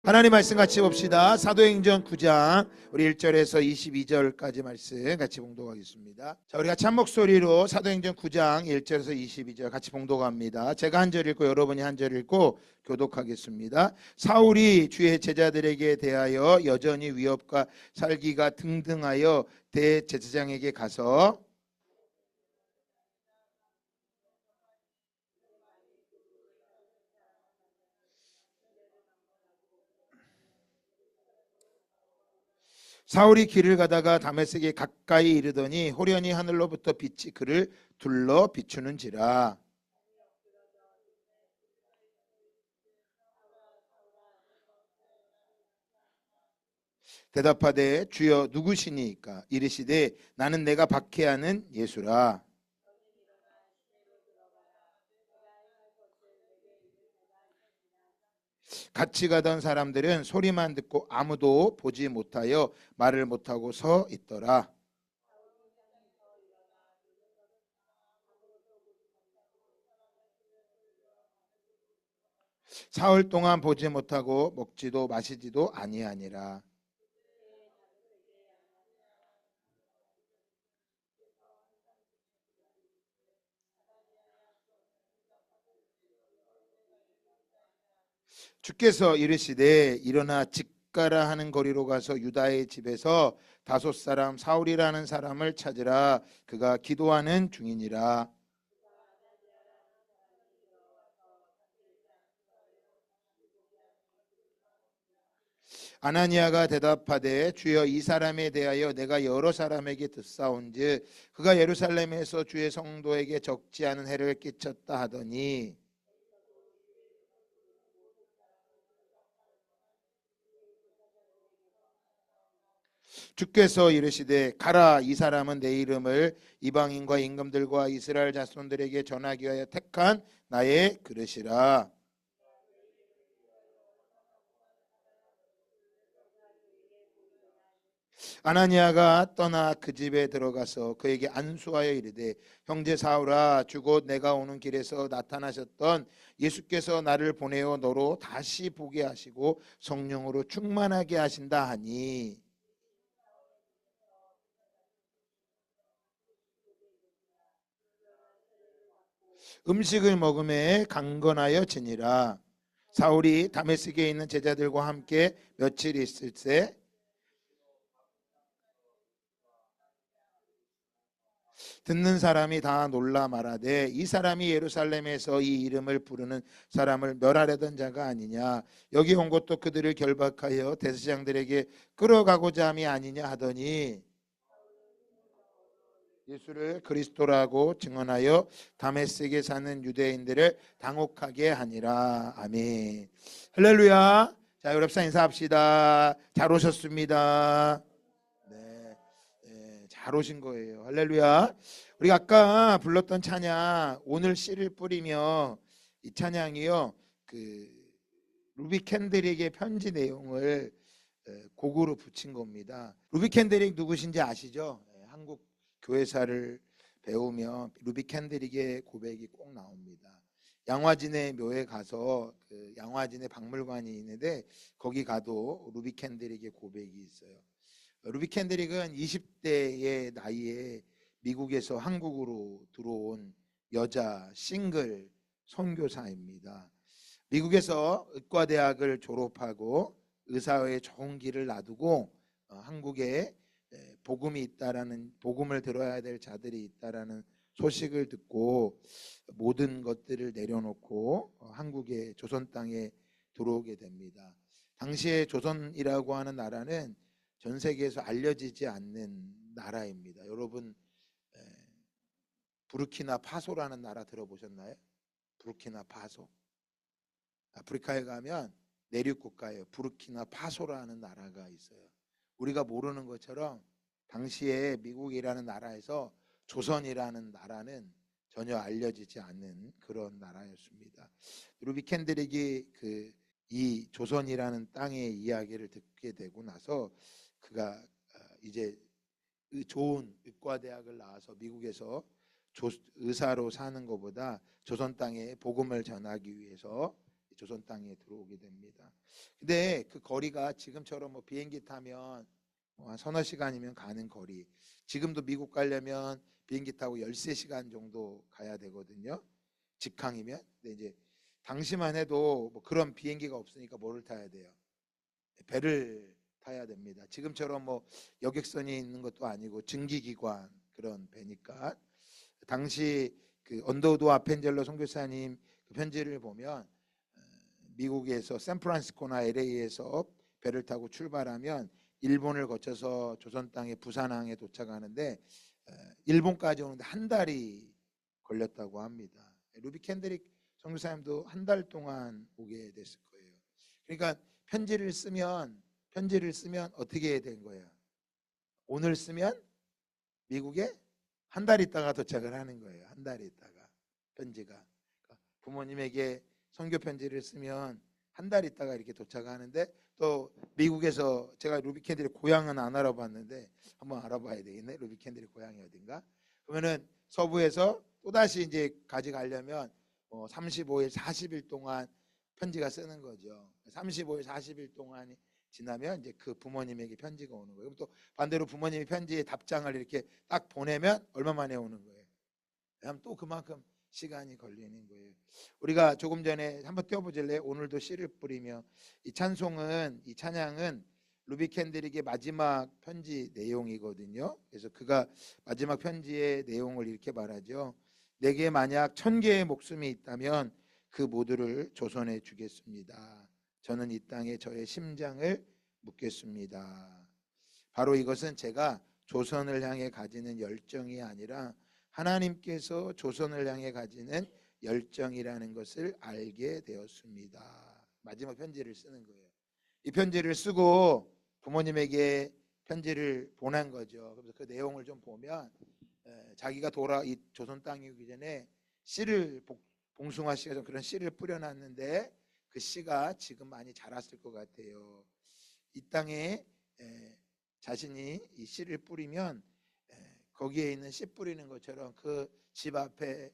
하나님 말씀 같이 봅시다. 사도행전 9장 우리 1절에서 22절까지 말씀 같이 봉독하겠습니다. 자, 우리 같이 한 목소리로 사도행전 9장 1절에서 22절 같이 봉독합니다. 제가 한 절 읽고 여러분이 한 절 읽고 교독하겠습니다. 사울이 주의 제자들에게 대하여 여전히 위협과 살기가 등등하여 대제사장에게 가서 사울이 길을 가다가 다메섹에 가까이 이르더니 호련히 하늘로부터 빛이 그를 둘러 비추는지라. 대답하되 주여 누구시니까? 이르시되 나는 내가 박해하는 예수라. 같이 가던 사람들은 소리만 듣고 아무도 보지 못하여 말을 못하고 서 있더라. 사흘 동안 보지 못하고 먹지도 마시지도 아니하니라. 주께서 이르시되 일어나 직가라 하는 거리로 가서 유다의 집에서 다섯 사람 사울이라는 사람을 찾으라. 그가 기도하는 중이니라. 아나니아가 대답하되 주여 이 사람에 대하여 내가 여러 사람에게 듣사온즉 그가 예루살렘에서 주의 성도에게 적지 않은 해를 끼쳤다 하더니 주께서 이르시되 가라. 이 사람은 내 이름을 이방인과 임금들과 이스라엘 자손들에게 전하기 위하여 택한 나의 그릇이라. 아나니아가 떠나 그 집에 들어가서 그에게 안수하여 이르되 형제 사울아 주 곧 내가 오는 길에서 나타나셨던 예수께서 나를 보내어 너로 다시 보게 하시고 성령으로 충만하게 하신다 하니 음식을 먹음에 강건하여 지니라. 사울이 다메섹에 있는 제자들과 함께 며칠 있을새 듣는 사람이 다 놀라 말하되 이 사람이 예루살렘에서 이 이름을 부르는 사람을 멸하려던 자가 아니냐. 여기 온 것도 그들을 결박하여 대제사장들에게 끌어가고자 함이 아니냐 하더니 예수를 그리스도라고 증언하여 다메섹에 사는 유대인들을 당혹하게 하니라. 아멘. 할렐루야. 자, 여러분 인사합시다. 잘 오셨습니다. 네, 네, 잘 오신 거예요. 할렐루야. 우리가 아까 불렀던 찬양 오늘 씨를 뿌리며 이 찬양이요 루비 캔드릭의 편지 내용을 곡으로 붙인 겁니다. 루비 캔드릭 누구신지 아시죠? 한국 교회사를 배우면 루비 캔드릭의 고백이 꼭 나옵니다. 양화진의 묘에 가서 그 양화진의 박물관이 있는데 거기 가도 루비 캔드릭의 고백이 있어요. 루비 캔드릭은 20대의 나이에 미국에서 한국으로 들어온 여자 싱글 선교사입니다. 미국에서 의과대학을 졸업하고 의사의 좋은 길을 놔두고 한국에 복음이 있다라는 복음을 들어야 될 자들이 있다라는 소식을 듣고 모든 것들을 내려놓고 한국의 조선 땅에 들어오게 됩니다. 당시에 조선이라고 하는 나라는 전 세계에서 알려지지 않는 나라입니다. 여러분 부르키나 파소라는 나라 들어보셨나요? 부르키나 파소. 아프리카에 가면 내륙 국가예요. 부르키나 파소라는 나라가 있어요. 우리가 모르는 것처럼 당시에 미국이라는 나라에서 조선이라는 나라는 전혀 알려지지 않는 그런 나라였습니다. 루비 캔드릭이 이 조선이라는 땅의 이야기를 듣게 되고 나서 그가 이제 좋은 의과대학을 나와서 미국에서 의사로 사는 것보다 조선 땅에 복음을 전하기 위해서 조선 땅에 들어오게 됩니다. 근데 그 거리가 지금처럼 뭐 비행기 타면 한 서너 시간이면 가는 거리. 지금도 미국 가려면 비행기 타고 13시간 정도 가야 되거든요. 직항이면. 근데 이제 당시만 해도 뭐 그런 비행기가 없으니까 뭐를 타야 돼요? 배를 타야 됩니다. 지금처럼 뭐 여객선이 있는 것도 아니고 증기기관 그런 배니까. 당시 그 언더우드 아펜젤러 선교사님 그 편지를 보면 미국에서 샌프란시스코나 LA에서 배를 타고 출발하면 일본을 거쳐서 조선 땅의 부산항에 도착하는데 일본까지 오는데 한 달이 걸렸다고 합니다. 루비 캔드릭 선교사님도 한 달 동안 오게 됐을 거예요. 그러니까 편지를 쓰면 어떻게 된 거예요? 오늘 쓰면 미국에 한 달 있다가 도착을 하는 거예요. 한 달 있다가 편지가. 그러니까 부모님에게 선교 편지를 쓰면 한 달 있다가 이렇게 도착하는데 또 미국에서 제가 루비 캔들의 고향은 안 알아봤는데 한번 알아봐야 되겠네. 루비 캔들의 고향이 어딘가? 그러면은 서부에서 또 다시 이제 가져가려면 35일, 40일 동안 편지가 쓰는 거죠. 35일, 40일 동안이 지나면 이제 그 부모님에게 편지가 오는 거예요. 그럼 또 반대로 부모님이 편지에 답장을 이렇게 딱 보내면 얼마 만에 오는 거예요. 그럼 또 그만큼 시간이 걸리는 거예요. 우리가 조금 전에 한번 띄워보실래요? 오늘도 씨를 뿌리며. 이 찬양은 루비 캔드릭의 마지막 편지 내용이거든요. 그래서 그가 마지막 편지의 내용을 이렇게 말하죠. 내게 만약 1000개의 목숨이 있다면 그 모두를 조선해 주겠습니다. 저는 이 땅에 저의 심장을 묻겠습니다. 바로 이것은 제가 조선을 향해 가지는 열정이 아니라 하나님께서 조선을 향해 가지는 열정이라는 것을 알게 되었습니다. 마지막 편지를 쓰는 거예요. 이 편지를 쓰고 부모님에게 편지를 보낸 거죠. 그래서 그 내용을 좀 보면 자기가 이 조선 땅에 오기 전에 씨를 봉숭아 씨가 좀 그런 씨를 뿌려놨는데 그 씨가 지금 많이 자랐을 것 같아요. 이 땅에 자신이 이 씨를 뿌리면 거기에 있는 씨 뿌리는 것처럼 그 집 앞에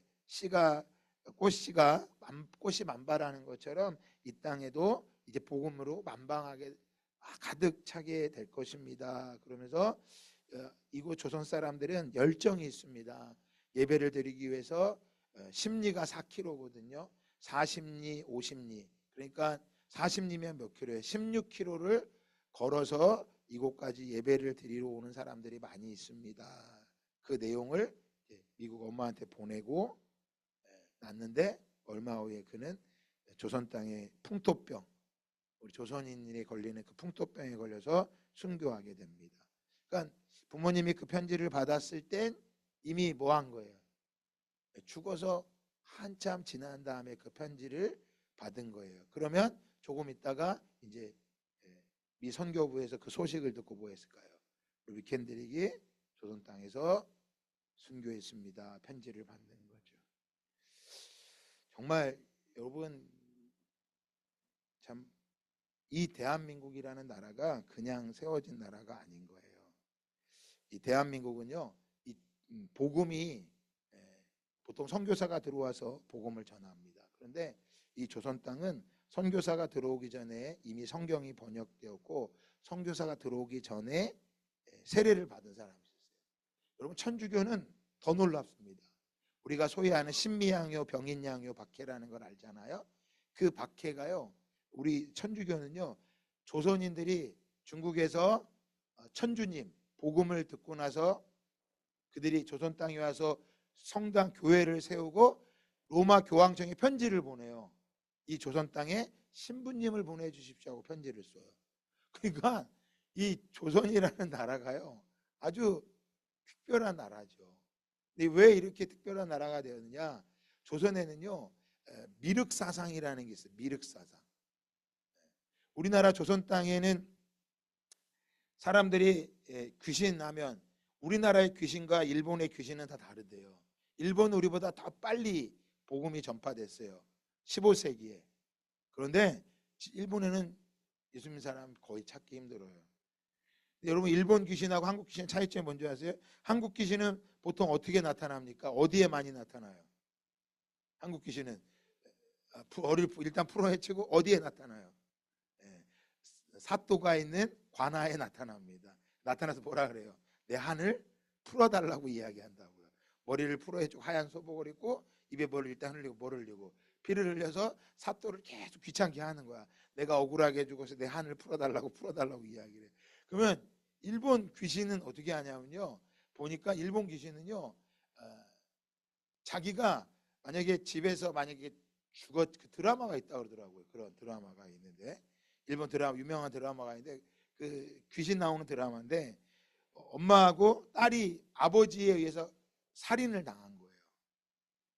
꽃이 만발하는 것처럼 이 땅에도 이제 복음으로 만방하게 가득 차게 될 것입니다. 그러면서 이곳 조선 사람들은 열정이 있습니다. 예배를 드리기 위해서 심리가 4km거든요. 40리, 50리. 그러니까 40리면 몇 킬로예요? 16km를 걸어서 이곳까지 예배를 드리러 오는 사람들이 많이 있습니다. 그 내용을 미국 엄마한테 보내고 났는데 얼마 후에 그는 조선 땅의 풍토병, 우리 조선인이 걸리는 그 풍토병에 걸려서 순교하게 됩니다. 그러니까 부모님이 그 편지를 받았을 땐 이미 뭐 한 거예요? 죽어서 한참 지난 다음에 그 편지를 받은 거예요. 그러면 조금 있다가 이제 미 선교부에서 그 소식을 듣고 뭐 했을까요? 루비 캔드릭이 조선 땅에서 순교했습니다. 편지를 받는 거죠. 정말 여러분 참 이 대한민국이라는 나라가 그냥 세워진 나라가 아닌 거예요. 이 대한민국은요, 이 복음이 보통 선교사가 들어와서 복음을 전합니다. 그런데 이 조선 땅은 선교사가 들어오기 전에 이미 성경이 번역되었고 선교사가 들어오기 전에 세례를 받은 사람이 있었어요. 여러분 천주교는 더 놀랍습니다. 우리가 소위 아는 신미양요, 병인양요, 박해라는 걸 알잖아요. 그 박해가요. 우리 천주교는요. 조선인들이 중국에서 천주님 복음을 듣고 나서 그들이 조선 땅에 와서 성당 교회를 세우고 로마 교황청에 편지를 보내요. 이 조선 땅에 신부님을 보내주십시오 하고 편지를 써요. 그러니까 이 조선이라는 나라가요 아주 특별한 나라죠. 근데 왜 이렇게 특별한 나라가 되었느냐? 조선에는요 미륵사상이라는 게 있어요. 미륵사상. 우리나라 조선 땅에는 사람들이 귀신하면 우리나라의 귀신과 일본의 귀신은 다 다르대요. 일본은 우리보다 더 빨리 복음이 전파됐어요. 15세기에. 그런데 일본에는 예수 믿는 사람 거의 찾기 힘들어요. 여러분 일본 귀신하고 한국 귀신 차이점이 뭔지 아세요? 한국 귀신은 보통 어떻게 나타납니까? 어디에 많이 나타나요? 한국 귀신은 머리를 일단 풀어헤치고 어디에 나타나요? 예, 사또가 있는 관아에 나타납니다. 나타나서 뭐라 그래요? 내 한을 풀어달라고 이야기한다고요. 머리를 풀어헤치고 하얀 소복을 입고 입에 뭘 일단 흘리고 뭐를 흘리고 피를 흘려서 사또를 계속 귀찮게 하는 거야. 내가 억울하게 해주고서 내 한을 풀어달라고 이야기를 해. 그러면 일본 귀신은 어떻게 하냐면요, 보니까 일본 귀신은요, 자기가 만약에 집에서 만약에 그 드라마가 있다고 그러더라고요. 그런 드라마가 있는데, 일본 드라마, 유명한 드라마가 있는데, 그 귀신 나오는 드라마인데, 엄마하고 딸이 아버지에 의해서 살인을 당한 거예요.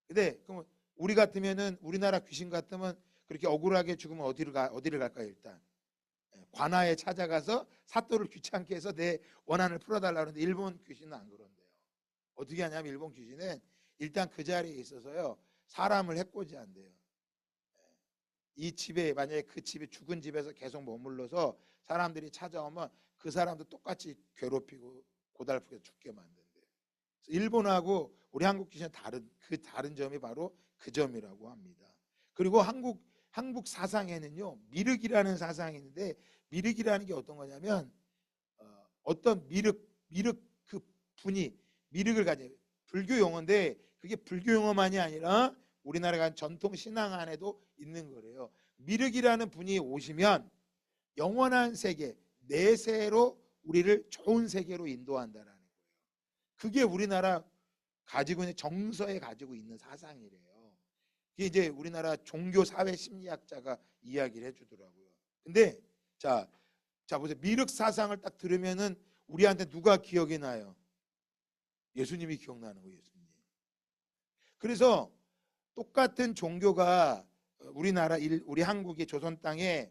근데 그럼 우리 같으면은, 우리나라 귀신 같으면 그렇게 억울하게 죽으면 어디를 갈까요? 일단 관아에 찾아가서 사또를 귀찮게 해서 내 원한을 풀어달라고 하는데, 일본 귀신은 안 그런데요. 어떻게 하냐면 일본 귀신은 일단 그 자리에 있어서요, 사람을 해코지한대요. 이 집에, 만약에 그 집에 죽은 집에서 계속 머물러서 사람들이 찾아오면 그 사람도 똑같이 괴롭히고 고달프게 죽게 만든대요. 일본하고 우리 한국 귀신은 다른 점이 바로 그 점이라고 합니다. 그리고 한국 사상에는요, 미륵이라는 사상이 있는데, 미륵이라는 게 어떤 거냐면 어떤 미륵 그 분이 미륵을 가진 불교 용어인데, 그게 불교 용어만이 아니라 우리나라가 전통 신앙 안에도 있는 거래요. 미륵이라는 분이 오시면 영원한 세계, 내세로 우리를 좋은 세계로 인도한다라는 거예요. 그게 우리나라 가지고 있는 정서에 가지고 있는 사상이래요. 이게 이제 우리나라 종교 사회 심리학자가 이야기를 해주더라고요. 근데 자 보세요. 미륵 사상을 딱 들으면은 우리한테 누가 기억이 나요? 예수님이 기억나는 거예요. 예수님. 그래서 똑같은 종교가 우리 한국의 조선 땅에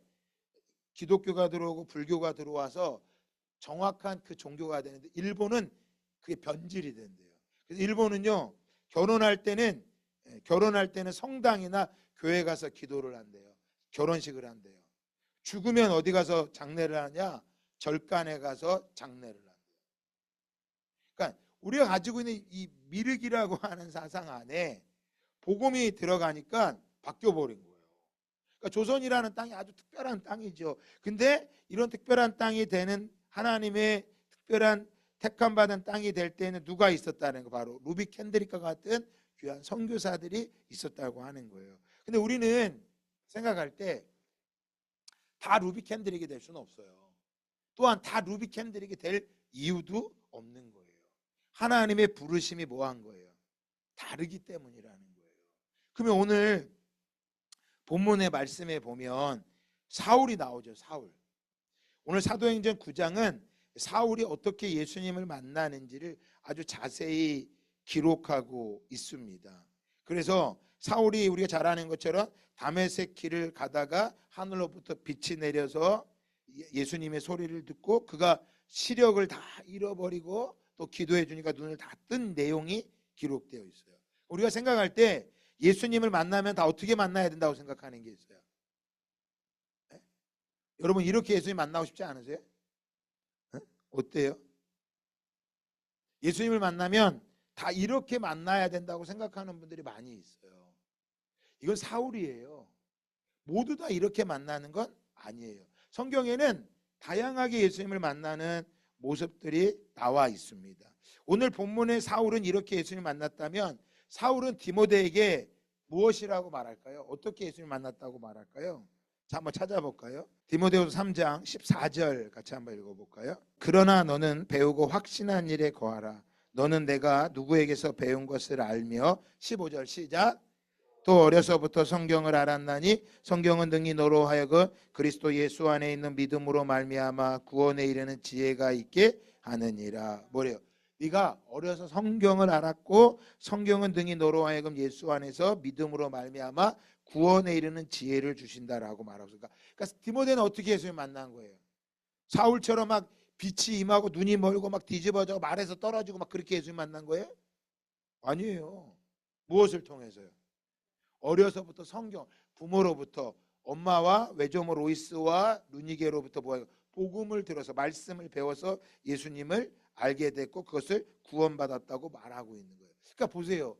기독교가 들어오고 불교가 들어와서 정확한 그 종교가 되는데, 일본은 그게 변질이 된대요. 그래서 일본은요, 결혼할 때는 성당이나 교회 가서 기도를 한대요. 결혼식을 한대요. 죽으면 어디 가서 장례를 하냐? 절간에 가서 장례를 한대요. 그러니까 우리가 가지고 있는 이 미륵이라고 하는 사상 안에 복음이 들어가니까 바뀌어버린 거예요. 그러니까 조선이라는 땅이 아주 특별한 땅이죠. 근데 이런 특별한 땅이 되는, 하나님의 특별한 택함받은 땅이 될 때는 누가 있었다는 거, 바로 루비 캔드릭과 같은 귀한 선교사들이 있었다고 하는 거예요. 근데 우리는 생각할 때 다 루비 캔드릭이 될 수는 없어요. 또한 다 루비 캔드릭이 될 이유도 없는 거예요. 하나님의 부르심이 뭐한 거예요? 다르기 때문이라는 거예요. 그러면 오늘 본문의 말씀에 보면 사울이 나오죠. 사울. 오늘 사도행전 9장은 사울이 어떻게 예수님을 만나는지를 아주 자세히 기록하고 있습니다. 그래서 사울이 우리가 잘 아는 것처럼 다메섹 길을 가다가 하늘로부터 빛이 내려서 예수님의 소리를 듣고 그가 시력을 다 잃어버리고 또 기도해 주니까 눈을 다 뜬 내용이 기록되어 있어요. 우리가 생각할 때 예수님을 만나면 다 어떻게 만나야 된다고 생각하는 게 있어요. 네? 여러분 이렇게 예수님 만나고 싶지 않으세요? 네? 어때요? 예수님을 만나면 다 이렇게 만나야 된다고 생각하는 분들이 많이 있어요. 이건 사울이에요. 모두 다 이렇게 만나는 건 아니에요. 성경에는 다양하게 예수님을 만나는 모습들이 나와 있습니다. 오늘 본문의 사울은 이렇게 예수님을 만났다면, 사울은 디모데에게 무엇이라고 말할까요? 어떻게 예수님을 만났다고 말할까요? 자, 한번 찾아볼까요? 디모데후서 3장 14절 같이 한번 읽어볼까요? 그러나 너는 배우고 확신한 일에 거하라. 너는 내가 누구에게서 배운 것을 알며, 15절 시작. 또 어려서부터 성경을 알았나니 성경은 능히 너로 하여금 그리스도 예수 안에 있는 믿음으로 말미암아 구원에 이르는 지혜가 있게 하느니라. 뭐래요? 네가 어려서 성경을 알았고 성경은 능히 너로 하여금 예수 안에서 믿음으로 말미암아 구원에 이르는 지혜를 주신다라고 말하고 있으니까, 그러니까 디모데는 어떻게 예수님 만난 거예요? 사울처럼 막 빛이 임하고 눈이 멀고 막 뒤집어져 말에서 떨어지고 막 그렇게 예수님 만난 거예요? 아니에요. 무엇을 통해서요? 어려서부터 성경, 부모로부터, 엄마와 외조모 로이스와 루니게로부터 복음을 들어서 말씀을 배워서 예수님을 알게 됐고 그것을 구원받았다고 말하고 있는 거예요. 그러니까 보세요.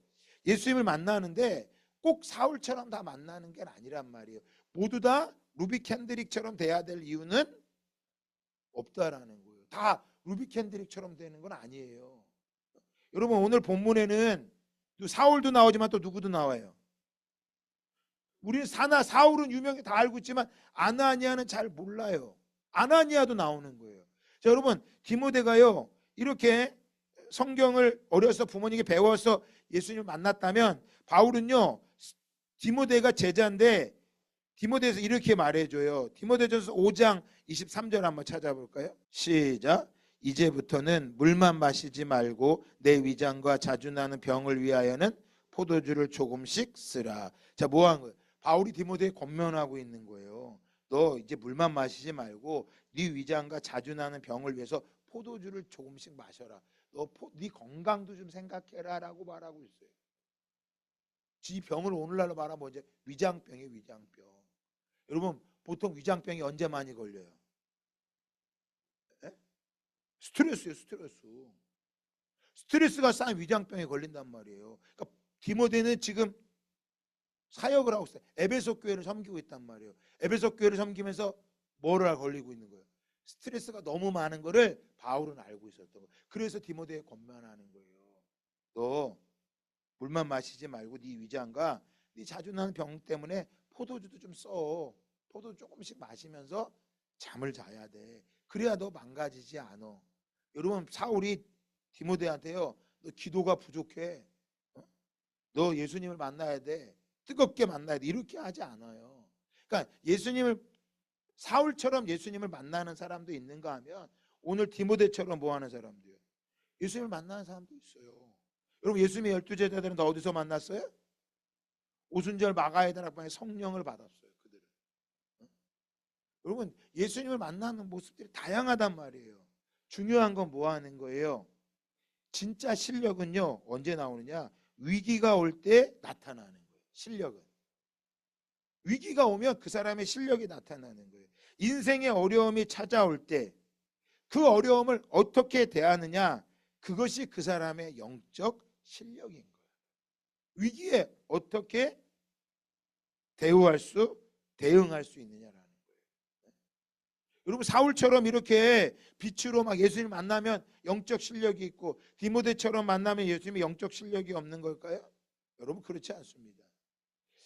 예수님을 만나는데 꼭 사울처럼 다 만나는 게 아니란 말이에요. 모두 다 루비 캔드릭처럼 돼야 될 이유는 없다라는 거예요. 다 루비 캔드릭처럼 되는 건 아니에요. 여러분 오늘 본문에는 사울도 나오지만 또 누구도 나와요. 우리는 사울은 유명히 다 알고 있지만 아나니아는 잘 몰라요. 아나니아도 나오는 거예요. 자, 여러분 디모데가요 이렇게 성경을 어려서 부모님께 배워서 예수님을 만났다면 바울은요 디모데가 제자인데 디모데에서 이렇게 말해줘요. 디모데전서 5장 23절 한번 찾아볼까요? 시작. 이제부터는 물만 마시지 말고 내 위장과 자주 나는 병을 위하여는 포도주를 조금씩 쓰라. 자, 뭐 한 거예요? 바울이 디모데에 권면하고 있는 거예요. 너 이제 물만 마시지 말고 네 위장과 자주 나는 병을 위해서 포도주를 조금씩 마셔라. 네 건강도 좀 생각해라 라고 말하고 있어요. 이 병을 오늘날로 말하면 이제 위장병이에요. 위장병. 여러분 보통 위장병이 언제 많이 걸려요? 에? 스트레스예요. 스트레스가 쌓인 위장병에 걸린단 말이에요. 그러니까 디모데는 지금 사역을 하고 있어요. 에베소 교회를 섬기고 있단 말이에요. 에베소 교회를 섬기면서 뭐를 걸리고 있는 거예요? 스트레스가 너무 많은 거를 바울은 알고 있었던 거예요. 그래서 디모데에 권면하는 거예요. 너 물만 마시지 말고 네 위장과 네 자주 나는 병 때문에 포도주도 좀 써. 포도 조금씩 마시면서 잠을 자야 돼. 그래야 너 망가지지 않아. 여러분 사울이 디모데한테요. 너 기도가 부족해. 너 예수님을 만나야 돼. 뜨겁게 만나야 돼. 이렇게 하지 않아요. 그러니까 사울처럼 예수님을 만나는 사람도 있는가 하면 오늘 디모데처럼 뭐 하는 사람도요. 예수님을 만나는 사람도 있어요. 여러분 예수님의 12제자들은 다 어디서 만났어요? 오순절 마가의 다락방에 성령을 받았어요. 그들은. 여러분 예수님을 만나는 모습들이 다양하단 말이에요. 중요한 건 뭐 하는 거예요? 진짜 실력은요 언제 나오느냐? 위기가 올 때 나타나는 거예요. 실력은 위기가 오면 그 사람의 실력이 나타나는 거예요. 인생의 어려움이 찾아올 때 그 어려움을 어떻게 대하느냐, 그것이 그 사람의 영적 실력인 거예요. 위기에 어떻게 대응할 수 있느냐라는 거예요. 여러분 사울처럼 이렇게 빛으로 막 예수님 만나면 영적 실력이 있고 디모데처럼 만나면 예수님의 영적 실력이 없는 걸까요? 여러분 그렇지 않습니다.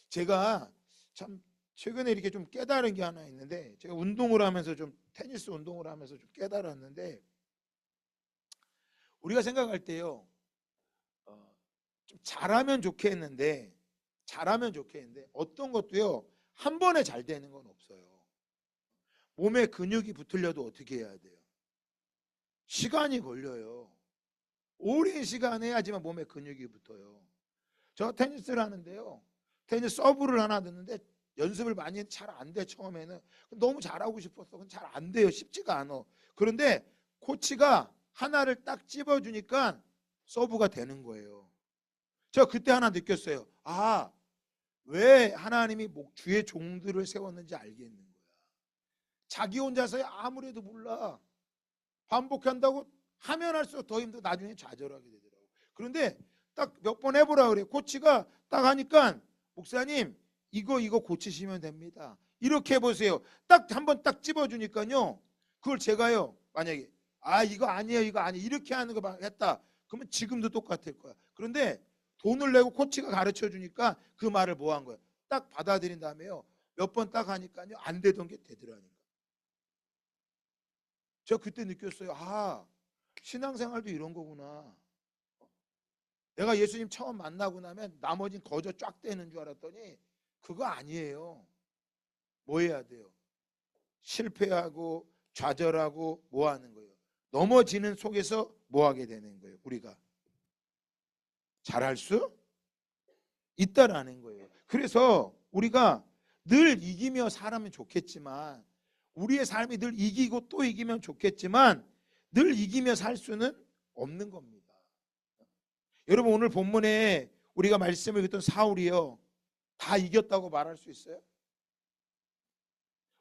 제가 참 최근에 이렇게 좀 깨달은 게 하나 있는데, 제가 운동을 하면서 좀 테니스 운동을 하면서 좀 깨달았는데, 우리가 생각할 때요 좀 잘하면 좋겠는데 어떤 것도요 한 번에 잘 되는 건 없어요. 몸에 근육이 붙으려도 어떻게 해야 돼요? 시간이 걸려요. 오랜 시간 해야지만 몸에 근육이 붙어요. 저 테니스를 하는데요, 테니스 서브를 하나 듣는데 연습을 많이 했는데 잘 안 돼. 처음에는 너무 잘하고 싶었어. 잘 안 돼요. 쉽지가 않아. 그런데 코치가 하나를 딱 찝어주니까 서브가 되는 거예요. 제가 그때 하나 느꼈어요. 아, 왜 하나님이 주의 종들을 세웠는지 알겠는 거야. 자기 혼자서 아무래도 몰라. 반복한다고 하면 할수록 더 힘들고 나중에 좌절하게 되더라고. 그런데 딱 몇 번 해보라 그래. 코치가 딱 하니까, 목사님 이거 고치시면 됩니다. 이렇게 해보세요. 딱 한 번 딱 찝어주니까요, 그걸 제가요 만약에 이거 아니에요 이렇게 하는 거 했다 그러면 지금도 똑같을 거야. 그런데 돈을 내고 코치가 가르쳐 주니까 그 말을 뭐 한 거야? 딱 받아들인 다음에요 몇 번 딱 하니까요 안 되던 게 되더라니까. 제가 그때 느꼈어요. 신앙생활도 이런 거구나. 내가 예수님 처음 만나고 나면 나머지는 거저 쫙 되는 줄 알았더니 그거 아니에요. 뭐 해야 돼요? 실패하고 좌절하고 뭐 하는 거예요? 넘어지는 속에서 뭐 하게 되는 거예요? 우리가 잘할 수 있다라는 거예요. 그래서 우리가 늘 이기며 살면 좋겠지만, 우리의 삶이 늘 이기고 또 이기면 좋겠지만 늘 이기며 살 수는 없는 겁니다. 여러분 오늘 본문에 우리가 말씀을 듣던 사울이요 다 이겼다고 말할 수 있어요?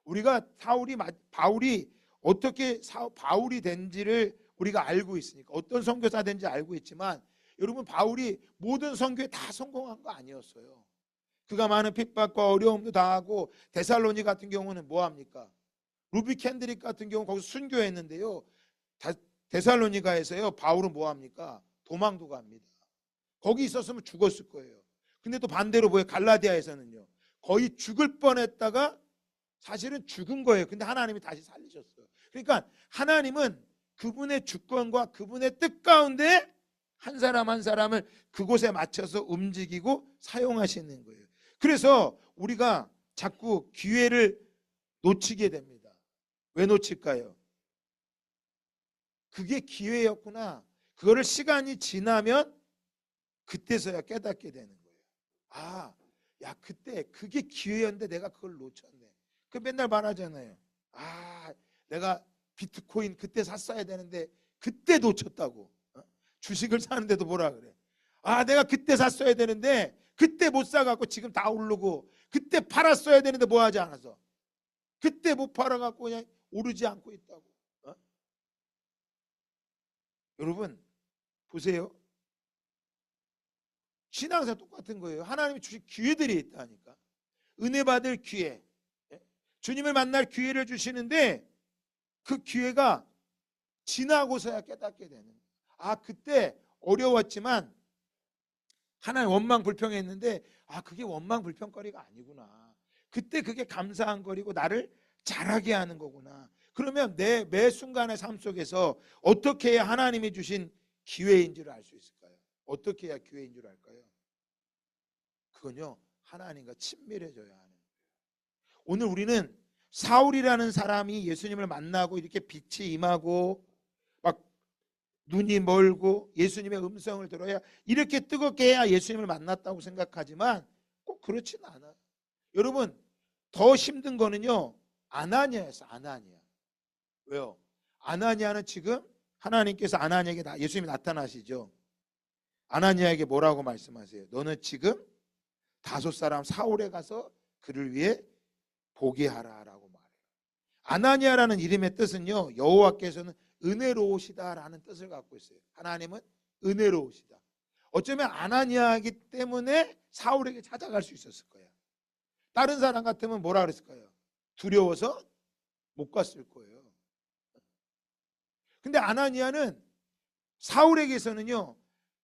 우리가 바울이 어떻게 바울이 된지를 우리가 알고 있으니까, 어떤 선교사 된지 알고 있지만, 여러분 바울이 모든 선교에 다 성공한 거 아니었어요. 그가 많은 핍박과 어려움도 당하고, 데살로니 같은 경우는 뭐 합니까? 루비 캔드릭 같은 경우 거기서 순교했는데요. 데살로니가에서요, 바울은 뭐 합니까? 도망도 갑니다. 거기 있었으면 죽었을 거예요. 근데 또 반대로 뭐예요? 갈라디아에서는요, 거의 죽을 뻔했다가 사실은 죽은 거예요. 근데 하나님이 다시 살리셨어요. 그러니까 하나님은 그분의 주권과 그분의 뜻 가운데 한 사람 한 사람을 그곳에 맞춰서 움직이고 사용하시는 거예요. 그래서 우리가 자꾸 기회를 놓치게 됩니다. 왜 놓칠까요? 그게 기회였구나. 그거를 시간이 지나면 그때서야 깨닫게 되는 거예요. 아, 야, 그때 그게 기회였는데 내가 그걸 놓쳤네. 그 맨날 말하잖아요. 아, 내가 비트코인 그때 샀어야 되는데 그때 놓쳤다고. 주식을 사는데도 뭐라 그래. 아, 내가 그때 샀어야 되는데 그때 못 사갖고 지금 다 오르고, 그때 팔았어야 되는데 뭐 하지 않아서 그때 못 팔아갖고 그냥 오르지 않고 있다고. 여러분 보세요. 신앙사 똑같은 거예요. 하나님이 주신 기회들이 있다니까. 은혜 받을 기회, 주님을 만날 기회를 주시는데 그 기회가 지나고서야 깨닫게 되는 거예요. 아, 그때 어려웠지만 하나님 원망 불평했는데, 아, 그게 원망 불평거리가 아니구나. 그때 그게 감사한 거리고 나를 자라게 하는 거구나. 그러면 내 매 순간의 삶 속에서 어떻게 해야 하나님이 주신 기회인 줄 알 수 있을까요? 어떻게 해야 기회인 줄 알까요? 그건요, 하나님과 친밀해져야 하는 거예요. 오늘 우리는 사울이라는 사람이 예수님을 만나고 이렇게 빛이 임하고 막 눈이 멀고 예수님의 음성을 들어야 이렇게 뜨겁게 해야 예수님을 만났다고 생각하지만 꼭 그렇지는 않아요. 여러분, 더 힘든 거는요, 아나니아였어. 아나니아. 왜요? 아나니아는 지금 하나님께서 아나니아에게 예수님이 나타나시죠. 아나니아에게 뭐라고 말씀하세요? 너는 지금 다섯 사람 사울에 가서 그를 위해 보게 하라라고 말해요. 아나니아라는 이름의 뜻은요, 여호와께서는 은혜로우시다라는 뜻을 갖고 있어요. 하나님은 은혜로우시다. 어쩌면 아나니아이기 때문에 사울에게 찾아갈 수 있었을 거예요. 다른 사람 같으면 뭐라 그랬을까요? 두려워서 못 갔을 거예요. 근데 아나니아는 사울에게서는요,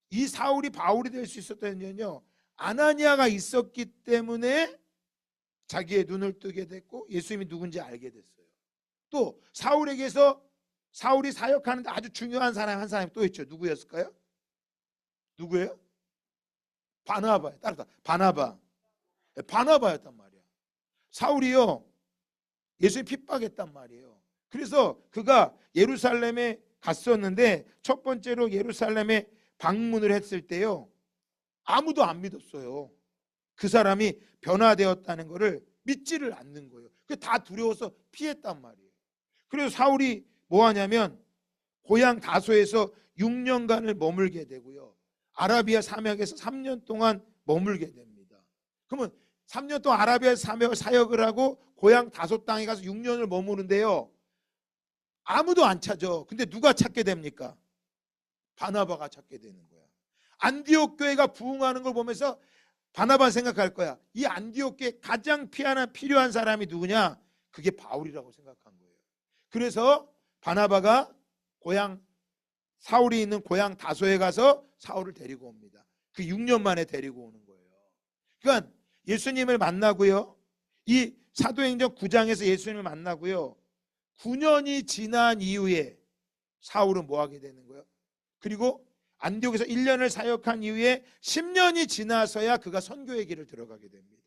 이 사울이 바울이 될 수 있었던 이유는요, 아나니아가 있었기 때문에 자기의 눈을 뜨게 됐고 예수님이 누군지 알게 됐어요. 또 사울에게서 사울이 사역하는데 아주 중요한 사람 한 사람이 또 있죠. 누구였을까요? 누구예요? 바나바예요. 따라서 바나바. 바나바였단 말이야. 사울이요, 예수님 핍박했단 말이에요. 그래서 그가 예루살렘에 갔었는데 첫 번째로 예루살렘에 방문을 했을 때요, 아무도 안 믿었어요. 그 사람이 변화되었다는 것을 믿지를 않는 거예요. 다 두려워서 피했단 말이에요. 그래서 사울이 뭐 하냐면 고향 다소에서 6년간을 머물게 되고요, 아라비아 사막에서 3년 동안 머물게 됩니다. 그러면 3년 동안 아라비아 사역을 하고 고향 다소 땅에 가서 6년을 머무는데요, 아무도 안 찾아. 근데 누가 찾게 됩니까? 바나바가 찾게 되는 거야. 안디옥 교회가 부흥하는 걸 보면서 바나바 생각할 거야. 이 안디옥 교회 가장 필요한 사람이 누구냐? 그게 바울이라고 생각한 거예요. 그래서 바나바가 고향 사울이 있는 고향 다소에 가서 사울을 데리고 옵니다. 그 6년 만에 데리고 오는 거예요. 그러니까 예수님을 만나고요, 이 사도행전 9장에서 예수님을 만나고요, 9년이 지난 이후에 사울은 뭐 하게 되는 거예요? 그리고 안디옥에서 1년을 사역한 이후에 10년이 지나서야 그가 선교의 길을 들어가게 됩니다.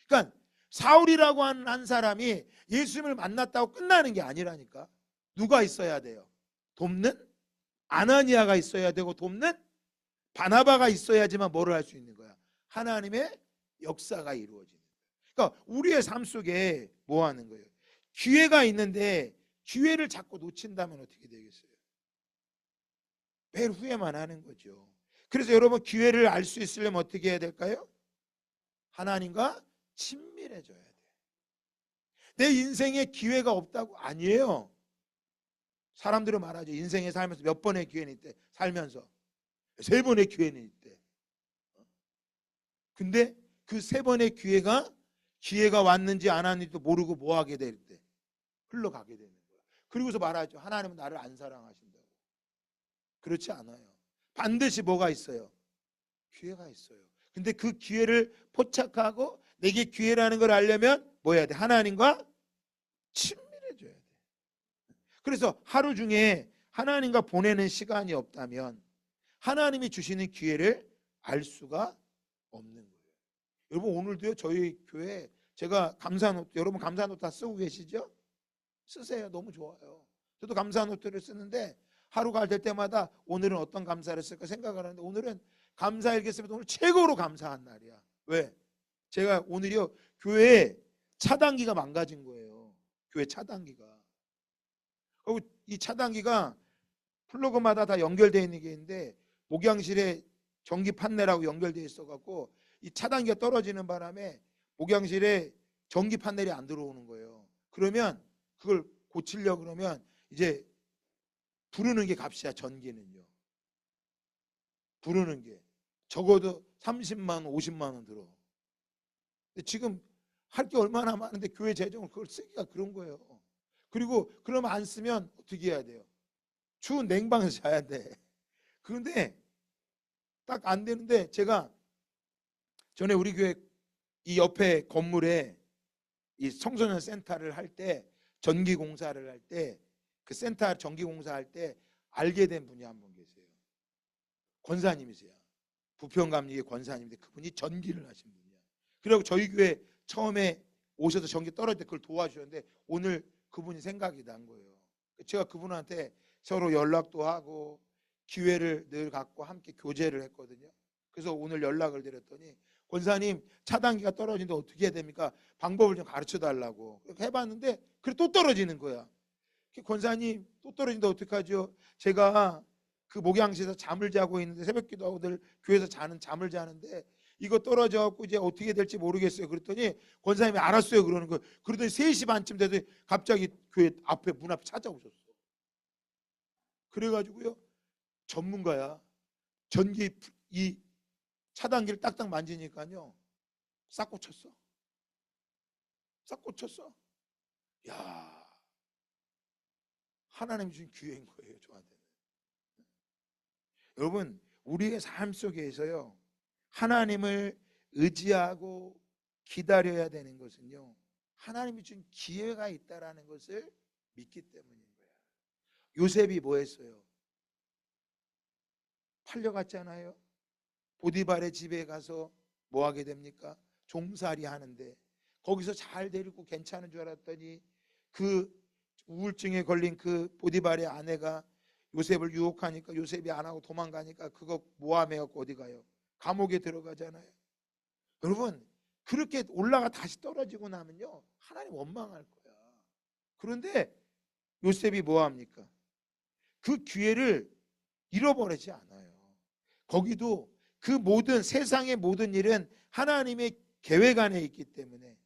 그러니까 사울이라고 하는 한 사람이 예수님을 만났다고 끝나는 게 아니라니까. 누가 있어야 돼요? 돕는 아나니아가 있어야 되고 돕는 바나바가 있어야지만 뭐를 할 수 있는 거야? 하나님의 역사가 이루어지는 거야. 그러니까 우리의 삶 속에 뭐 하는 거예요? 기회가 있는데 기회를 자꾸 놓친다면 어떻게 되겠어요? 매일 후회만 하는 거죠. 그래서 여러분, 기회를 알 수 있으려면 어떻게 해야 될까요? 하나님과 친밀해져야 돼. 내 인생에 기회가 없다고? 아니에요. 사람들은 말하죠. 인생에 살면서 몇 번의 기회는 있대. 살면서 3번의 기회는 있대. 근데 그 세 번의 기회가 왔는지 안 왔는지도 모르고 뭐 하게 될 때 흘러가게 되는 거야. 그리고서 말하죠. 하나님은 나를 안 사랑하신다고. 그렇지 않아요. 반드시 뭐가 있어요? 기회가 있어요. 근데 그 기회를 포착하고 내게 기회라는 걸 알려면 뭐 해야 돼? 하나님과 친밀해져야 돼. 그래서 하루 중에 하나님과 보내는 시간이 없다면 하나님이 주시는 기회를 알 수가 없는 거예요. 여러분 오늘도요 저희 교회 제가 감사노트, 여러분 감사노트 다 쓰고 계시죠? 쓰세요. 너무 좋아요. 저도 감사노트를 쓰는데 하루가 될 때마다 오늘은 어떤 감사를 쓸까 생각을 하는데 오늘은 감사일기 쓰면 오늘 최고로 감사한 날이야. 왜? 제가 오늘이요 교회에 차단기가 망가진 거예요. 교회 차단기가. 그리고 이 차단기가 플러그마다 다 연결되어 있는 게 있는데 목양실에 전기 판넬하고 연결되어 있어갖고 이 차단기가 떨어지는 바람에 목양실에 전기 판넬이 안 들어오는 거예요. 그러면 그걸 고치려고 그러면 이제 부르는 게 값이야. 전기는요. 부르는 게 적어도 30만 원, 50만 원 들어. 근데 지금 할 게 얼마나 많은데 교회 재정을 그걸 쓰기가 그런 거예요. 그리고 그러면 안 쓰면 어떻게 해야 돼요? 추운 냉방에서 자야 돼. 그런데 딱 안 되는데 제가 전에 우리 교회 이 옆에 건물에 이 청소년 센터를 할 때 전기 공사를 할 때 그 센터 전기 공사할 때 알게 된 분이 한 분 계세요. 권사님이세요. 부평감리의 권사님인데 그분이 전기를 하신 분이야. 그리고 저희 교회 처음에 오셔서 전기 떨어질 때 그걸 도와주셨는데 오늘 그분이 생각이 난 거예요. 제가 그분한테 서로 연락도 하고 기회를 늘 갖고 함께 교제를 했거든요. 그래서 오늘 연락을 드렸더니 권사님 차단기가 떨어지는데 어떻게 해야 됩니까? 방법을 좀 가르쳐 달라고. 그렇게 해봤는데 그래 또 떨어지는 거야. 권사님 또 떨어진다 어떡하죠? 제가 그 목양실에서 잠을 자고 있는데 새벽 기도하고 늘 교회에서 잠을 자는데 이거 떨어져갖고 이제 어떻게 될지 모르겠어요. 그랬더니 권사님이 알았어요 그러는 거예요. 그러더니 3시 반쯤 돼서 갑자기 교회 앞에 문 앞에 찾아오셨어. 그래가지고요 전문가야. 전기 이 차단기를 딱딱 만지니까요 싹 꽂혔어. 싹 꽂혔어. 야, 하나님 주신 기회인 거예요 저한테는. 여러분 우리의 삶 속에서요 하나님을 의지하고 기다려야 되는 것은요 하나님이 준 기회가 있다라는 것을 믿기 때문인 거야. 요셉이 뭐 했어요? 팔려갔잖아요. 보디발의 집에 가서 뭐 하게 됩니까? 종살이 하는데 거기서 잘 데리고 괜찮은 줄 알았더니 그 우울증에 걸린 그 보디발의 아내가 요셉을 유혹하니까 요셉이 안 하고 도망가니까 그거 모함해갖고 어디 가요? 감옥에 들어가잖아요. 여러분 그렇게 올라가 다시 떨어지고 나면요 하나님 원망할 거야. 그런데 요셉이 뭐 합니까? 그 기회를 잃어버리지 않아요. 거기도 그 모든 세상의 모든 일은 하나님의 계획 안에 있기 때문에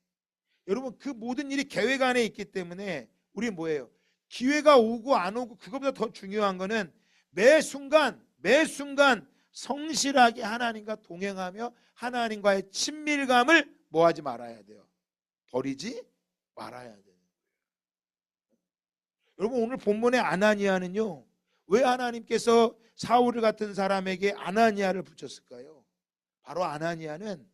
여러분 그 모든 일이 계획 안에 있기 때문에 우리는 뭐예요? 기회가 오고 안 오고 그것보다 더 중요한 거는 매 순간 성실하게 하나님과 동행하며 하나님과의 친밀감을 뭐하지 말아야 돼요? 버리지 말아야 돼요. 여러분 오늘 본문의 아나니아는요 왜 하나님께서 사울 같은 사람에게 아나니아를 붙였을까요? 바로 아나니아는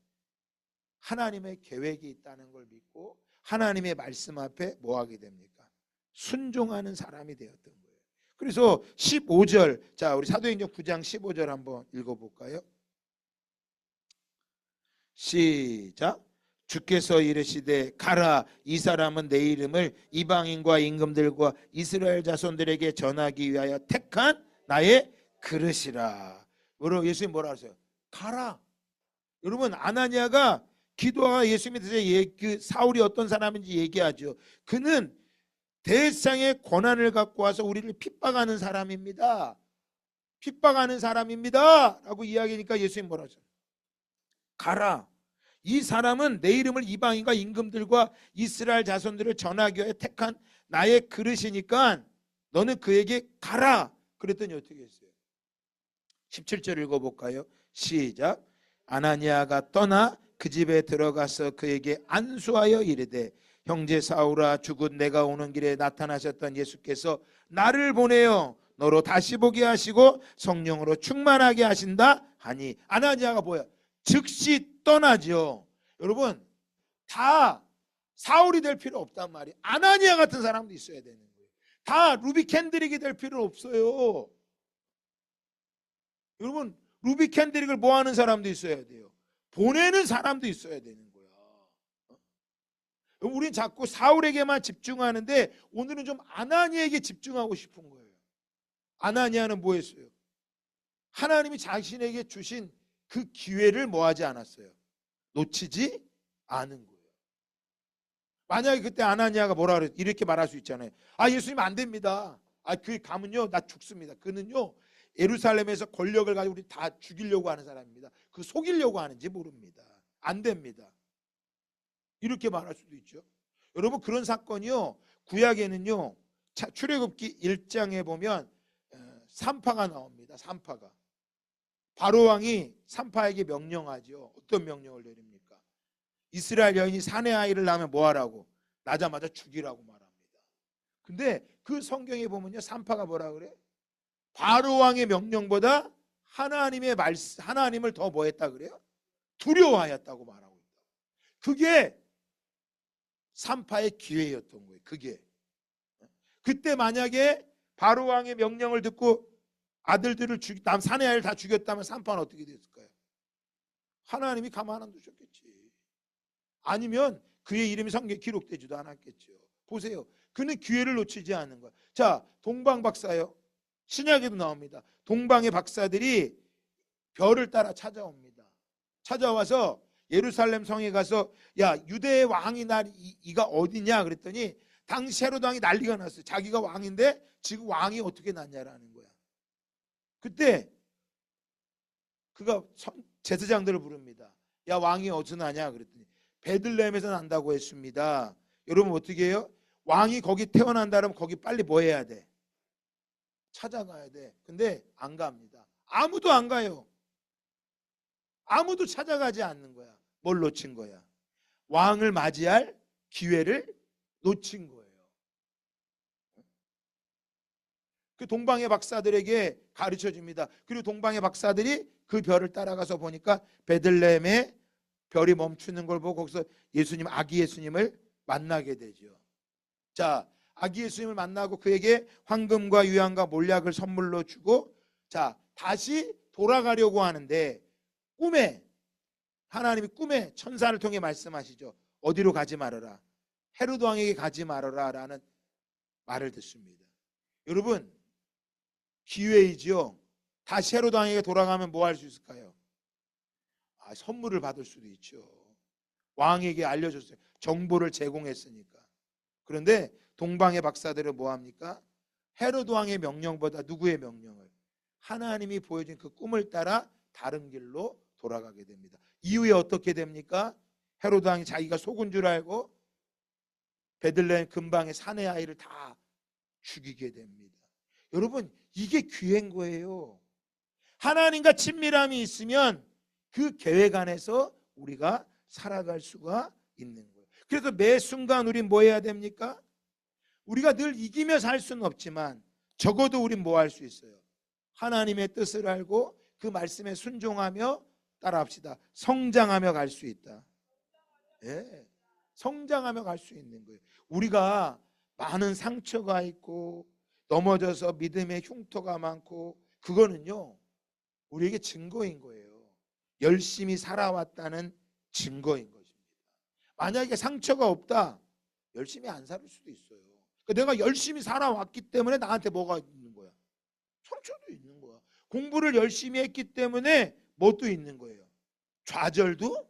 하나님의 계획이 있다는 걸 믿고 하나님의 말씀 앞에 뭐 하게 됩니까? 순종하는 사람이 되었던 거예요. 그래서 15절, 자 우리 사도행전 9장 15절 한번 읽어볼까요? 시작. 주께서 이르시되 가라, 이 사람은 내 이름을 이방인과 임금들과 이스라엘 자손들에게 전하기 위하여 택한 나의 그릇이라. 예수님 뭐라 하세요? 가라. 여러분 아나니아가 기도하가 예수님에 대해서 그 사울이 어떤 사람인지 얘기하죠. 그는 대상의 권한을 갖고 와서 우리를 핍박하는 사람입니다. 핍박하는 사람입니다 라고 이야기하니까 예수님 뭐라 하세요? 가라. 이 사람은 내 이름을 이방인과 임금들과 이스라엘 자손들을 전하기 위해 택한 나의 그릇이니까 너는 그에게 가라. 그랬더니 어떻게 했어요? 17절 읽어볼까요? 시작. 아나니아가 떠나 그 집에 들어가서 그에게 안수하여 이르되 형제 사울아 죽은 내가 오는 길에 나타나셨던 예수께서 나를 보내어 너로 다시 보게 하시고 성령으로 충만하게 하신다 하니 아나니아가 뭐야? 즉시 떠나죠. 여러분 다 사울이 될 필요 없단 말이에요. 아나니아 같은 사람도 있어야 되는 거예요. 다 루비 캔드릭이 될 필요 없어요. 여러분 루비 캔드릭을 뭐 하는 사람도 있어야 돼요. 보내는 사람도 있어야 되는 거야. 우린 자꾸 사울에게만 집중하는데 오늘은 좀 아나니아에게 집중하고 싶은 거예요. 아나니아는 뭐 했어요? 하나님이 자신에게 주신 그 기회를 뭐 하지 않았어요? 놓치지 않은 거예요. 만약에 그때 아나니아가 뭐라 그랬? 이렇게 말할 수 있잖아요. 아 예수님 안 됩니다. 아 그 가면요 나 죽습니다. 그는요 예루살렘에서 권력을 가지고 우리 다 죽이려고 하는 사람입니다. 그 속이려고 하는지 모릅니다. 안 됩니다. 이렇게 말할 수도 있죠. 여러분 그런 사건이요 구약에는요 출애굽기 1장에 보면 산파가 나옵니다. 산파가 바로 왕이 산파에게 명령하죠. 어떤 명령을 내립니까? 이스라엘 여인이 사내 아이를 낳으면 뭐 하라고? 낳자마자 죽이라고 말합니다. 근데 그 성경에 보면요 산파가 뭐라 그래? 바로 왕의 명령보다 하나님의 말씀, 하나님을 더 뭐 했다 그래요? 두려워하였다고 말하고 있다. 그게 산파의 기회였던 거예요. 그게 그때 만약에 바로 왕의 명령을 듣고 아들들을 남 사내 아이를 다 죽였다면 산파는 어떻게 됐을까요? 하나님이 가만 안 두셨겠지. 아니면 그의 이름이 성경에 기록되지도 않았겠죠. 보세요. 그는 기회를 놓치지 않는 거야. 자, 동방 박사요. 신약에도 나옵니다. 동방의 박사들이 별을 따라 찾아옵니다. 찾아와서 예루살렘 성에 가서 야 유대의 왕이 이가 어디냐 그랬더니 당시 헤로드 왕이 난리가 났어요. 자기가 왕인데 지금 왕이 어떻게 났냐라는 거야. 그때 그가 제사장들을 부릅니다. 야 왕이 어디서 나냐 그랬더니 베들레헴에서 난다고 했습니다. 여러분 어떻게 해요? 왕이 거기 태어난다면 거기 빨리 뭐 해야 돼? 찾아가야 돼. 근데 안 갑니다. 아무도 안 가요. 아무도 찾아가지 않는 거야. 뭘 놓친 거야? 왕을 맞이할 기회를 놓친 거예요. 그 동방의 박사들에게 가르쳐 줍니다. 그리고 동방의 박사들이 그 별을 따라가서 보니까 베들레헴에 별이 멈추는 걸 보고 거기서 예수님, 아기 예수님을 만나게 되죠. 자, 아기 예수님을 만나고 그에게 황금과 유향과 몰약을 선물로 주고 자, 다시 돌아가려고 하는데 꿈에 하나님이 꿈에 천사를 통해 말씀하시죠. 어디로 가지 말아라. 헤로드 왕에게 가지 말아라 라는 말을 듣습니다. 여러분 기회이지요. 다시 헤로드 왕에게 돌아가면 뭐 할 수 있을까요? 선물을 받을 수도 있죠. 왕에게 알려줬어요. 정보를 제공했으니까. 그런데 동방의 박사들은 뭐 합니까? 헤로드 왕의 명령보다 누구의 명령을? 하나님이 보여준 그 꿈을 따라 다른 길로 돌아가게 됩니다. 이후에 어떻게 됩니까? 헤로드 왕이 자기가 속은 줄 알고 베들레헴 근방의 사내 아이를 다 죽이게 됩니다. 여러분 이게 기회인 거예요. 하나님과 친밀함이 있으면 그 계획 안에서 우리가 살아갈 수가 있는 거예요. 그래서 매 순간 우린 뭐 해야 됩니까? 우리가 늘 이기며 살 수는 없지만 적어도 우린 뭐 할 수 있어요? 하나님의 뜻을 알고 그 말씀에 순종하며 따라합시다. 성장하며 갈 수 있다. 예, 성장하며 갈 수 있는 거예요. 우리가 많은 상처가 있고 넘어져서 믿음의 흉터가 많고 그거는요 우리에게 증거인 거예요. 열심히 살아왔다는 증거인 것입니다. 만약에 상처가 없다 열심히 안 살 수도 있어요. 내가 열심히 살아왔기 때문에 나한테 뭐가 있는 거야? 상처도 있는 거야. 공부를 열심히 했기 때문에 뭣도 있는 거예요? 좌절도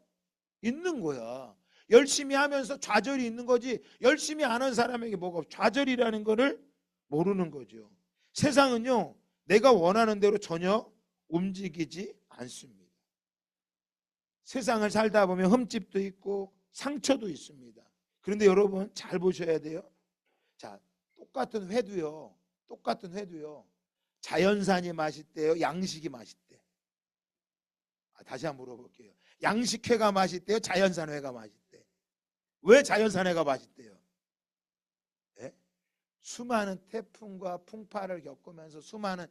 있는 거야. 열심히 하면서 좌절이 있는 거지 열심히 안 한 사람에게 뭐가 좌절이라는 거를 모르는 거죠. 세상은요 내가 원하는 대로 전혀 움직이지 않습니다. 세상을 살다 보면 흠집도 있고 상처도 있습니다. 그런데 여러분 잘 보셔야 돼요. 자, 똑같은 회도요. 자연산이 맛있대요. 양식이 맛있대. 다시 한번 물어볼게요. 양식회가 맛있대요? 자연산회가 맛있대요? 왜 자연산회가 맛있대요? 예? 수많은 태풍과 풍파를 겪으면서 수많은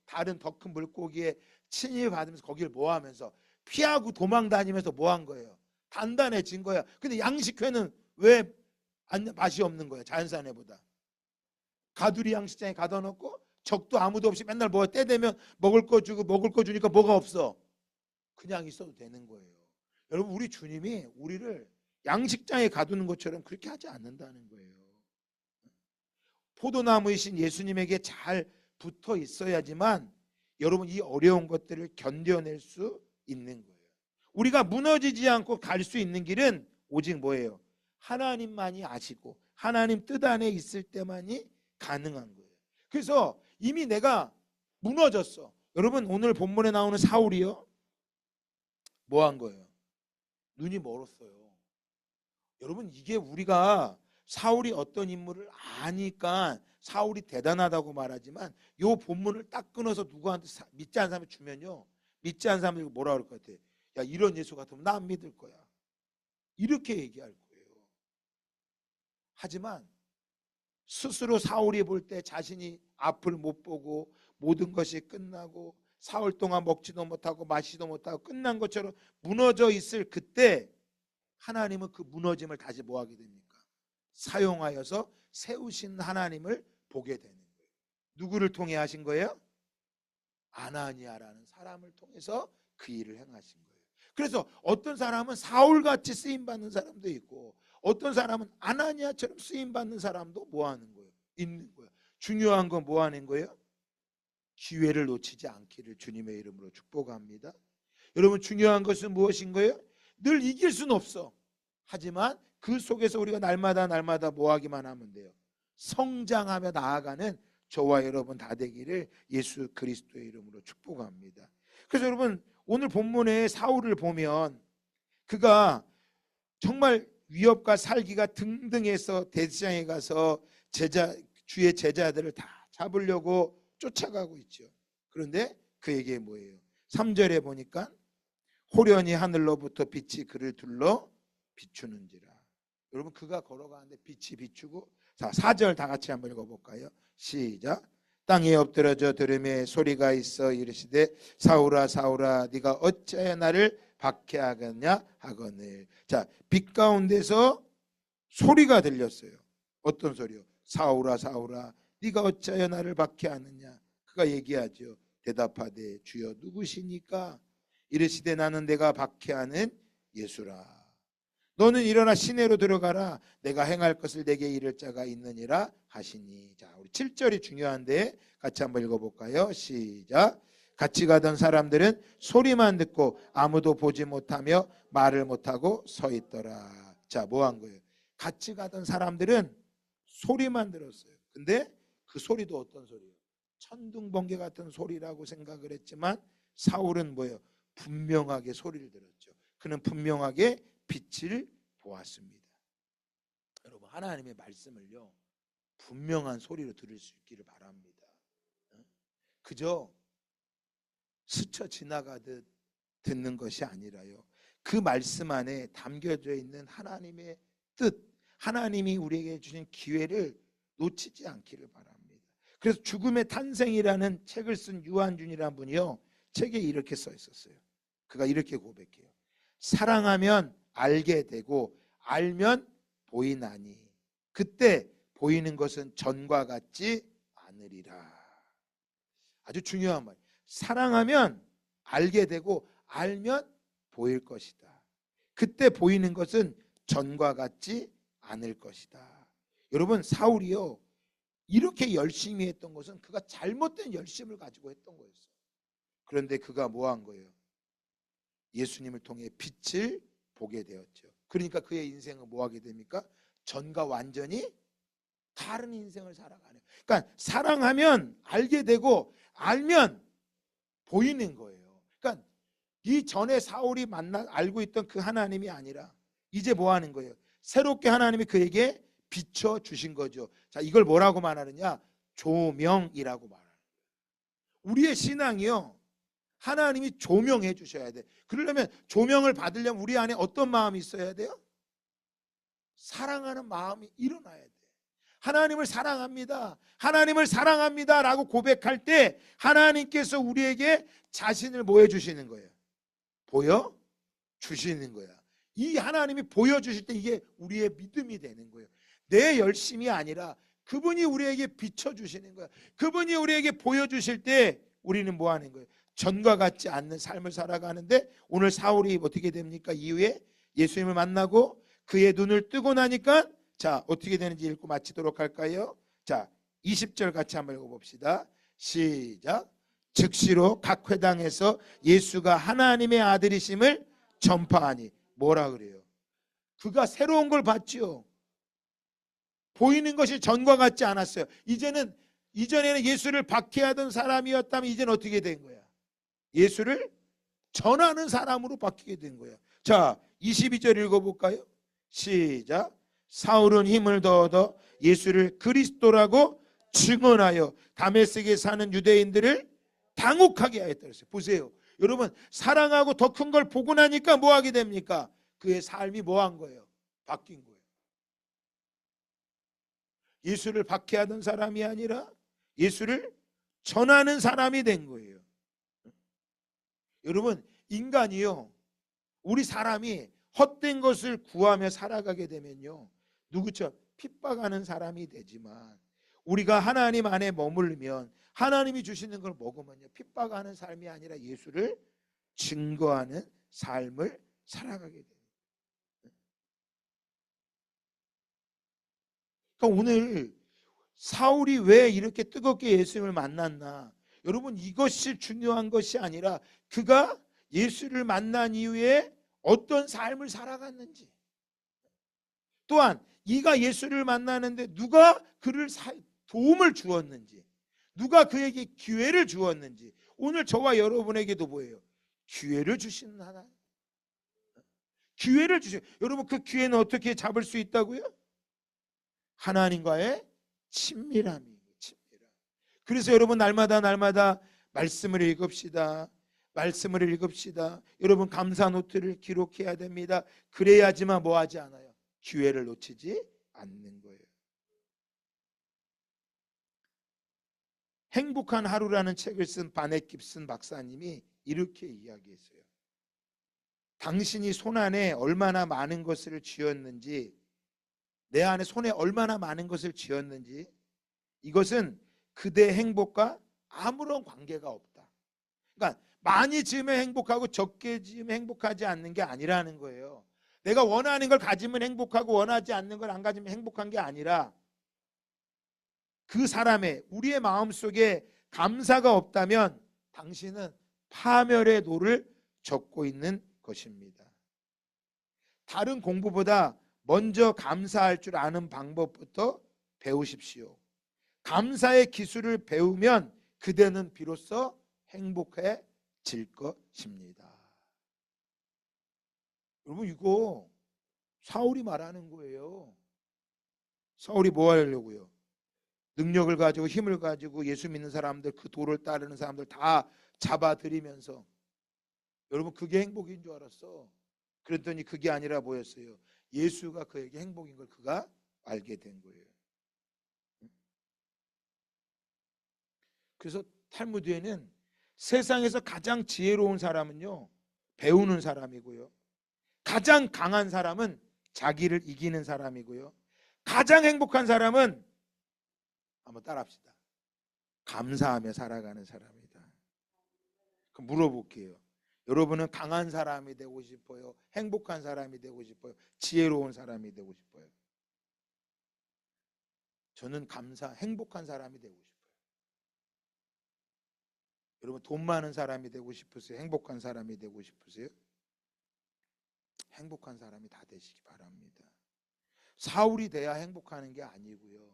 다른 더 큰 물고기에 침입받으면서 거기를 모하면서 피하고 도망 다니면서 모한 거예요. 단단해진 거야. 근데 양식회는 왜 맛이 없는 거예요? 자연산회보다. 가두리 양식장에 가둬 놓고 적도 아무도 없이 맨날 뭐 때 되면 먹을 거 주고 먹을 거 주니까 뭐가 없어. 그냥 있어도 되는 거예요. 여러분, 우리 주님이 우리를 양식장에 가두는 것처럼 그렇게 하지 않는다는 거예요. 포도나무이신 예수님에게 잘 붙어 있어야지만 여러분 이 어려운 것들을 견뎌낼 수 있는 거예요. 우리가 무너지지 않고 갈 수 있는 길은 오직 뭐예요? 하나님만이 아시고 하나님 뜻 안에 있을 때만이 가능한 거예요. 그래서 이미 내가 무너졌어. 여러분, 오늘 본문에 나오는 사울이요, 뭐 한 거예요? 눈이 멀었어요. 여러분, 이게 우리가 사울이 어떤 인물을 아니까 사울이 대단하다고 말하지만 요 본문을 딱 끊어서 누구한테 믿지 않는 사람이 주면요, 믿지 않는 사람들이 뭐라 그럴 것 같아? 야, 이런 예수 같으면 나 안 믿을 거야. 이렇게 얘기할 거예요. 하지만 스스로 사울이 볼 때 자신이 앞을 못 보고 모든 것이 끝나고 사흘 동안 먹지도 못하고 마시지도 못하고 끝난 것처럼 무너져 있을 그때 하나님은 그 무너짐을 다시 뭐 하게 됩니까? 사용하여서 세우신 하나님을 보게 되는 거예요. 누구를 통해 하신 거예요? 아나니아라는 사람을 통해서 그 일을 행하신 거예요. 그래서 어떤 사람은 사울같이 쓰임받는 사람도 있고 어떤 사람은 아나니아처럼 쓰임받는 사람도 뭐 하는 거예요? 있는 거예요. 중요한 건 뭐 하는 거예요? 기회를 놓치지 않기를 주님의 이름으로 축복합니다. 여러분, 중요한 것은 무엇인 거예요? 늘 이길 수는 없어. 하지만 그 속에서 우리가 날마다 뭐 하기만 하면 돼요? 성장하며 나아가는 저와 여러분 다 되기를 예수 그리스도의 이름으로 축복합니다. 그래서 여러분, 오늘 본문에 사울을 보면 그가 정말 위협과 살기가 등등해서 대지장에 가서 주의 제자들을 다 잡으려고 쫓아가고 있죠. 그런데 그에게 뭐예요? 3절에 보니까 호련히 하늘로부터 빛이 그를 둘러 비추는지라. 여러분, 그가 걸어가는데 빛이 비추고, 자, 4절 다 같이 한번 읽어볼까요? 시작. 땅에 엎드러져 들음에 소리가 있어 이르시되 사울아 사울아 네가 어찌하여 나를 박해하겠냐 하거늘. 자, 빛 가운데서 소리가 들렸어요. 어떤 소리요? 사울아 사울아 네가 어찌하여 나를 박해하느냐. 그가 얘기하죠. 대답하되 주여 누구시니까? 이르시되 나는 내가 박해하는 예수라. 너는 일어나 시내로 들어가라. 내가 행할 것을 내게 이를 자가 있느니라 하시니. 자, 우리 7절이 중요한데 같이 한번 읽어볼까요? 시작. 같이 가던 사람들은 소리만 듣고 아무도 보지 못하며 말을 못하고 서 있더라. 자, 뭐 한 거예요? 같이 가던 사람들은 소리만 들었어요. 근데 그 소리도 어떤 소리예요? 천둥번개 같은 소리라고 생각을 했지만 사울은 뭐예요? 분명하게 소리를 들었죠. 그는 분명하게 빛을 보았습니다. 여러분, 하나님의 말씀을요, 분명한 소리로 들을 수 있기를 바랍니다. 그저 스쳐 지나가듯 듣는 것이 아니라요, 그 말씀 안에 담겨져 있는 하나님의 뜻, 하나님이 우리에게 주신 기회를 놓치지 않기를 바랍니다. 그래서 죽음의 탄생이라는 책을 쓴 유한준이라는 분이요, 책에 이렇게 써 있었어요. 그가 이렇게 고백해요. 사랑하면 알게 되고 알면 보이나니 그때 보이는 것은 전과 같지 않으리라. 아주 중요한 말. 사랑하면 알게 되고 알면 보일 것이다. 그때 보이는 것은 전과 같지 않을 것이다. 여러분, 사울이요, 이렇게 열심히 했던 것은 그가 잘못된 열심을 가지고 했던 거였어요. 그런데 그가 뭐 한 거예요? 예수님을 통해 빛을 보게 되었죠. 그러니까 그의 인생은 뭐 하게 됩니까? 전과 완전히 다른 인생을 살아가는. 그러니까 사랑하면 알게 되고 알면 보이는 거예요. 그러니까 이 전에 사울이 알고 있던 그 하나님이 아니라 이제 뭐 하는 거예요? 새롭게 하나님이 그에게 비춰 주신 거죠. 자, 이걸 뭐라고 말하느냐? 조명이라고 말하는 거예요. 우리의 신앙이요, 하나님이 조명해 주셔야 돼. 그러려면 조명을 받으려면 우리 안에 어떤 마음이 있어야 돼요? 사랑하는 마음이 일어나야 돼. 하나님을 사랑합니다. 하나님을 사랑합니다 라고 고백할 때 하나님께서 우리에게 자신을 뭐 해주시는 거예요? 보여주시는 거야. 이 하나님이 보여주실 때 이게 우리의 믿음이 되는 거예요. 내 열심이 아니라 그분이 우리에게 비춰주시는 거야. 그분이 우리에게 보여주실 때 우리는 뭐 하는 거예요? 전과 같지 않는 삶을 살아가는데 오늘 사울이 어떻게 됩니까? 이후에 예수님을 만나고 그의 눈을 뜨고 나니까 자 어떻게 되는지 읽고 마치도록 할까요? 자 20절 같이 한번 읽어봅시다. 시작. 즉시로 각 회당에서 예수가 하나님의 아들이심을 전파하니 뭐라 그래요? 그가 새로운 걸 봤지요. 보이는 것이 전과 같지 않았어요. 이전에는 예수를 박해하던 사람이었다면 이제는 어떻게 된 거야? 예수를 전하는 사람으로 바뀌게 된 거야. 자 22절 읽어볼까요? 시작. 사울은 힘을 더 얻어 예수를 그리스도라고 증언하여 다메섹에 사는 유대인들을 당혹하게 하였다 그랬어요. 보세요. 여러분 사랑하고 더 큰 걸 보고 나니까 뭐 하게 됩니까? 그의 삶이 뭐 한 거예요? 바뀐 거예요. 예수를 박해하던 사람이 아니라 예수를 전하는 사람이 된 거예요. 여러분 인간이요, 우리 사람이 헛된 것을 구하며 살아가게 되면요 누구처럼 핍박하는 사람이 되지만 우리가 하나님 안에 머물면 하나님이 주시는 걸 먹으면요 핍박하는 삶이 아니라 예수를 증거하는 삶을 살아가게 돼요. 그러니까 오늘 사울이 왜 이렇게 뜨겁게 예수님을 만났나? 여러분 이것이 중요한 것이 아니라 그가 예수를 만난 이후에 어떤 삶을 살아갔는지, 또한 이가 예수를 만나는데 누가 그를 도움을 주었는지, 누가 그에게 기회를 주었는지, 오늘 저와 여러분에게도 뭐예요? 기회를 주시는 하나님. 기회를 주세요. 여러분 그 기회는 어떻게 잡을 수 있다고요? 하나님과의 친밀함이에요. 친밀함. 그래서 여러분 날마다 말씀을 읽읍시다. 말씀을 읽읍시다. 여러분 감사 노트를 기록해야 됩니다. 그래야지만 뭐 하지 않아요? 기회를 놓치지 않는 거예요. 행복한 하루라는 책을 쓴 바넷 깁슨 박사님이 이렇게 이야기했어요. 당신이 손 안에 얼마나 많은 것을 쥐었는지, 내 안에 손에 얼마나 많은 것을 쥐었는지, 이것은 그대의 행복과 아무런 관계가 없다. 그러니까 많이 지으면 행복하고 적게 지으면 행복하지 않는 게 아니라는 거예요. 내가 원하는 걸 가지면 행복하고 원하지 않는 걸 안 가지면 행복한 게 아니라 그 사람의, 우리의 마음속에 감사가 없다면 당신은 파멸의 도를 젓고 있는 것입니다. 다른 공부보다 먼저 감사할 줄 아는 방법부터 배우십시오. 감사의 기술을 배우면 그대는 비로소 행복해질 것입니다. 여러분 이거 사울이 말하는 거예요. 사울이 뭐 하려고요? 능력을 가지고 힘을 가지고 예수 믿는 사람들, 그 도를 따르는 사람들 다 잡아들이면서, 여러분 그게 행복인 줄 알았어. 그랬더니 그게 아니라 뭐였어요? 예수가 그에게 행복인 걸 그가 알게 된 거예요. 그래서 탈무드에는 세상에서 가장 지혜로운 사람은요 배우는 사람이고요, 가장 강한 사람은 자기를 이기는 사람이고요, 가장 행복한 사람은, 한번 따라합시다, 감사하며 살아가는 사람이다. 그럼 물어볼게요. 여러분은 강한 사람이 되고 싶어요? 행복한 사람이 되고 싶어요? 지혜로운 사람이 되고 싶어요? 저는 행복한 사람이 되고 싶어요. 여러분 돈 많은 사람이 되고 싶으세요? 행복한 사람이 되고 싶으세요? 행복한 사람이 다 되시기 바랍니다. 사울이 돼야 행복하는 게 아니고요,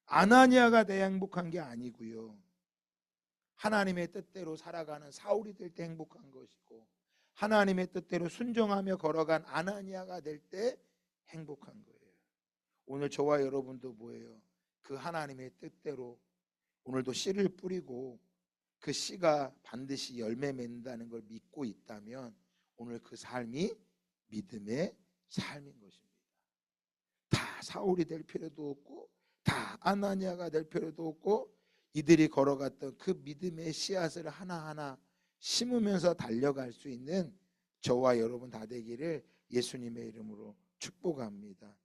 아나니아가 돼야 행복한 게 아니고요, 하나님의 뜻대로 살아가는 사울이 될 때 행복한 것이고, 하나님의 뜻대로 순종하며 걸어간 아나니아가 될 때 행복한 거예요. 오늘 저와 여러분도 뭐예요? 그 하나님의 뜻대로 오늘도 씨를 뿌리고 그 씨가 반드시 열매 맺는다는 걸 믿고 있다면 오늘 그 삶이 믿음의 삶인 것입니다. 다 사울이 될 필요도 없고 다 아나니아가 될 필요도 없고 이들이 걸어갔던 그 믿음의 씨앗을 하나하나 심으면서 달려갈 수 있는 저와 여러분 다 되기를 예수님의 이름으로 축복합니다.